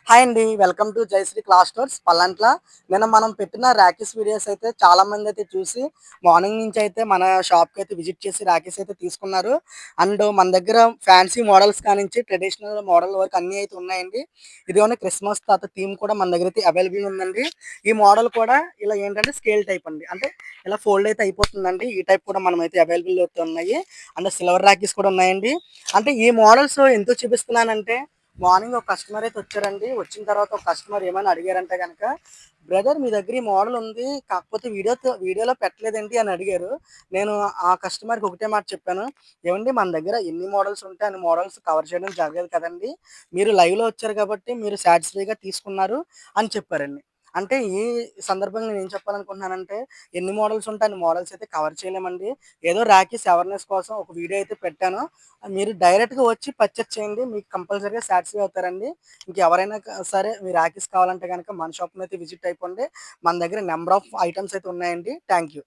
Hi అండి. Welcome to Jayashri class stores Pallantla. నిన్న మనం పెట్టిన రాఖీస్ వీడియోస్ అయితే చాలామంది అయితే చూసి మార్నింగ్ నుంచి అయితే మన షాప్‌కి అయితే విజిట్ చేసి రాఖీస్ అయితే తీసుకున్నారు. అండ్ మన దగ్గర ఫ్యాన్సీ మోడల్స్ కానించి ట్రెడిషనల్ మోడల్ వరకు అన్నీ అయితే ఉన్నాయండి. ఇదేమన్నా క్రిస్మస్ తాత థీమ్ కూడా మన దగ్గర అయితే అవైలబుల్ ఉందండి. ఈ మోడల్ కూడా ఇలా ఏంటంటే స్కేల్ టైప్ అండి. అంటే ఇలా ఫోల్డ్ అయితే అయిపోతుందండి. ఈ టైప్ కూడా మనమైతే అవైలబుల్ అయితే ఉన్నాయి. అండ్ సిల్వర్ రాఖీస్ కూడా ఉన్నాయండి. అంటే ఈ మోడల్స్ ఎందుకు చూపిస్తున్నానంటే మార్నింగ్ ఒక కస్టమర్ అయితే వచ్చారండి. వచ్చిన తర్వాత ఒక కస్టమర్ ఏమని అడిగారంటే గనక, "బ్రదర్ మీ దగ్గర ఈ మోడల్ ఉంది. కాకపోతే వీడియోలో పెట్టలేదేంటి?" అని అడిగారు. నేను ఆ కస్టమర్‌కి ఒకటే మాట చెప్పాను. "ఏవండీ మన దగ్గర ఎన్ని మోడల్స్ ఉంటే అన్ని మోడల్స్ కవర్ చేయడం జరగదు కదండీ! మీరు లైవ్‌లో వచ్చారు కాబట్టి మీరు సాటిస్ఫైగా తీసుకున్నారు" అని చెప్పారండి. అంటే ఈ సందర్భంగా నేనేం చెప్పాలనుకుంటున్నానంటే, ఎన్ని మోడల్స్ ఉంటే అన్ని మోడల్స్ అయితే కవర్ చేయలేమండి. ఏదో రాఖీస్ అవేర్‌నెస్ కోసం ఒక వీడియో అయితే పెట్టాను. మీరు డైరెక్ట్‌గా వచ్చి పర్చేజ్ చేయండి. మీకు కంపల్సరీగా సాటిస్ఫై అవుతారండి. ఇంకెవరైనా సరే మీరు రాఖీస్ కావాలంటే గనక మన షాప్‌నైతే విజిట్ అయిపోండి. మన దగ్గర నంబర్ ఆఫ్ ఐటెమ్స్ అయితే ఉన్నాయండి. Thank you.